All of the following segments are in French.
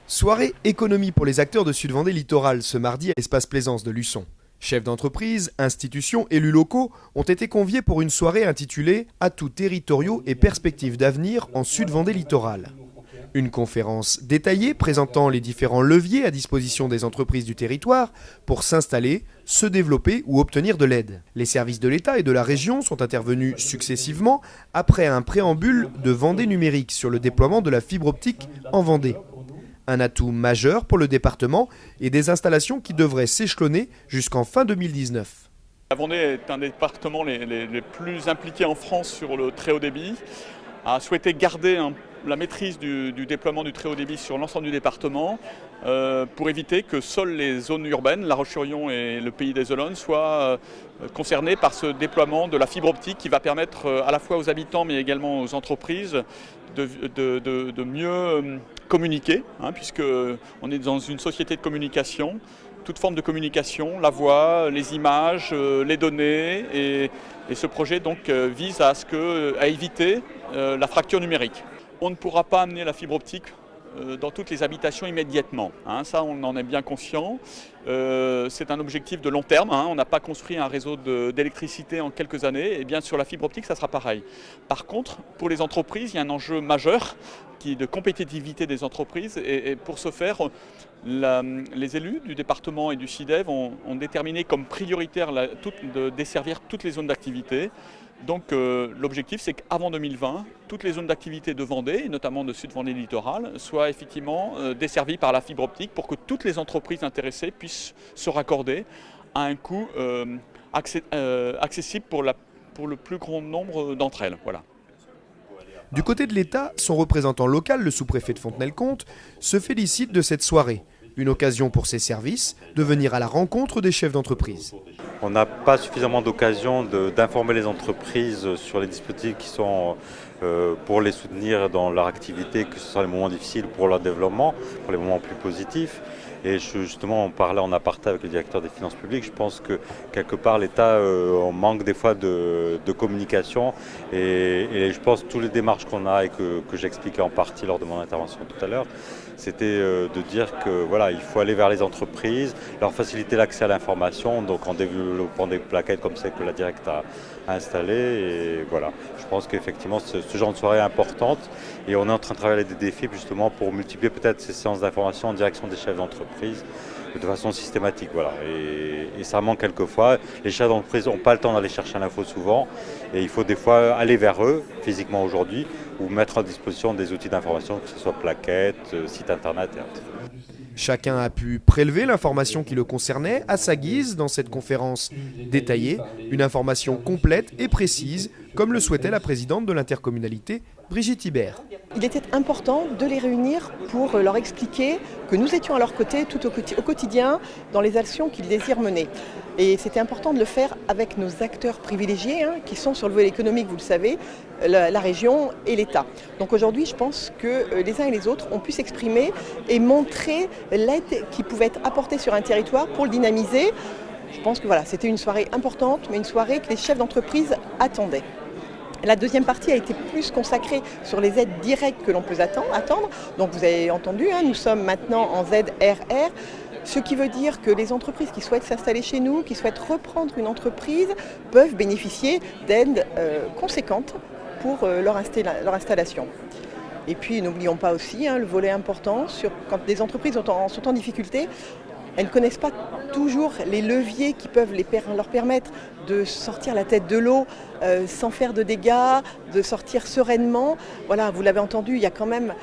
Soirée économie pour les acteurs de Sud-Vendée Littoral ce mardi à l'Espace Plaisance de Luçon. Chefs d'entreprise, institutions, élus locaux ont été conviés pour une soirée intitulée « Atouts territoriaux et perspectives d'avenir en Sud-Vendée Littoral ». Une conférence détaillée présentant les différents leviers à disposition des entreprises du territoire pour s'installer, se développer ou obtenir de l'aide. Les services de l'État et de la région sont intervenus successivement après un préambule de Vendée numérique sur le déploiement de la fibre optique en Vendée. Un atout majeur pour le département et des installations qui devraient s'échelonner jusqu'en fin 2019. La Vendée est un des départements les plus impliqués en France sur le très haut débit, a souhaité garder la maîtrise du déploiement du très haut débit sur l'ensemble du département pour éviter que seules les zones urbaines, La Roche-sur-Yon et le Pays des Olonnes, soient concernées par ce déploiement de la fibre optique qui va permettre à la fois aux habitants mais également aux entreprises de mieux communiquer, puisqu'on est dans une société de communication. Toute forme de communication, la voix, les images, les données, et ce projet donc vise à éviter la fracture numérique. On ne pourra pas amener la fibre optique dans toutes les habitations immédiatement, ça on en est bien conscient. C'est un objectif de long terme, on n'a pas construit un réseau d'électricité en quelques années, et bien sur la fibre optique ça sera pareil. Par contre, pour les entreprises, il y a un enjeu majeur de compétitivité des entreprises, et pour ce faire, les élus du département et du SIDEV ont déterminé comme prioritaire de desservir toutes les zones d'activité. Donc l'objectif, c'est qu'avant 2020, toutes les zones d'activité de Vendée, et notamment de Sud-Vendée Littoral, soient effectivement desservies par la fibre optique pour que toutes les entreprises intéressées puissent se raccorder à un coût accessible pour le plus grand nombre d'entre elles. Voilà. Du côté de l'État, son représentant local, le sous-préfet de Fontenay-le-Comte, se félicite de cette soirée. Une occasion pour ses services de venir à la rencontre des chefs d'entreprise. On n'a pas suffisamment d'occasion d'informer les entreprises sur les dispositifs qui sont pour les soutenir dans leur activité, que ce soit les moments difficiles pour leur développement, pour les moments plus positifs. Et justement, on parlait en aparté avec le directeur des finances publiques. Je pense que quelque part, l'État manque des fois de communication. Et je pense que toutes les démarches qu'on a et que j'expliquais en partie lors de mon intervention tout à l'heure, c'était de dire que voilà, il faut aller vers les entreprises, leur faciliter l'accès à l'information, donc en développant des plaquettes comme celle que la directe a installées. Et voilà, je pense qu'effectivement, ce genre de soirée est importante. Et on est en train de travailler des défis justement pour multiplier peut-être ces séances d'information en direction des chefs d'entreprise de façon systématique. Voilà. Et ça manque quelquefois. Les chefs d'entreprise n'ont pas le temps d'aller chercher l'info souvent. Et il faut des fois aller vers eux, physiquement aujourd'hui, ou mettre à disposition des outils d'information, que ce soit plaquettes, sites internet et autres. Chacun a pu prélever l'information qui le concernait à sa guise dans cette conférence détaillée, une information complète et précise, comme le souhaitait la présidente de l'intercommunalité, Brigitte Hibert. Il était important de les réunir pour leur expliquer que nous étions à leur côté tout au quotidien dans les actions qu'ils désirent mener. Et c'était important de le faire avec nos acteurs privilégiés qui sont sur le volet économique, vous le savez, la région et l'État. Donc aujourd'hui, je pense que les uns et les autres ont pu s'exprimer et montrer l'aide qui pouvait être apportée sur un territoire pour le dynamiser. Je pense que voilà, c'était une soirée importante, mais une soirée que les chefs d'entreprise attendaient. La deuxième partie a été plus consacrée sur les aides directes que l'on peut attendre. Donc vous avez entendu, nous sommes maintenant en ZRR, ce qui veut dire que les entreprises qui souhaitent s'installer chez nous, qui souhaitent reprendre une entreprise, peuvent bénéficier d'aides conséquentes pour leur installation. Et puis n'oublions pas aussi le volet important, quand des entreprises sont en difficulté, elles ne connaissent pas toujours les leviers qui peuvent leur permettre de sortir la tête de l'eau sans faire de dégâts, de sortir sereinement. Voilà, vous l'avez entendu, il y a quand même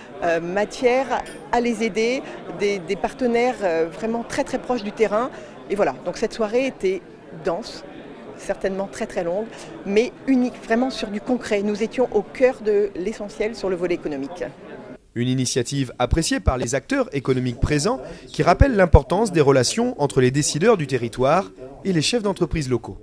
matière à les aider, des partenaires vraiment très très proches du terrain. Et voilà, donc cette soirée était dense, certainement très très longue, mais unique, vraiment sur du concret. Nous étions au cœur de l'essentiel sur le volet économique. Une initiative appréciée par les acteurs économiques présents qui rappelle l'importance des relations entre les décideurs du territoire et les chefs d'entreprise locaux.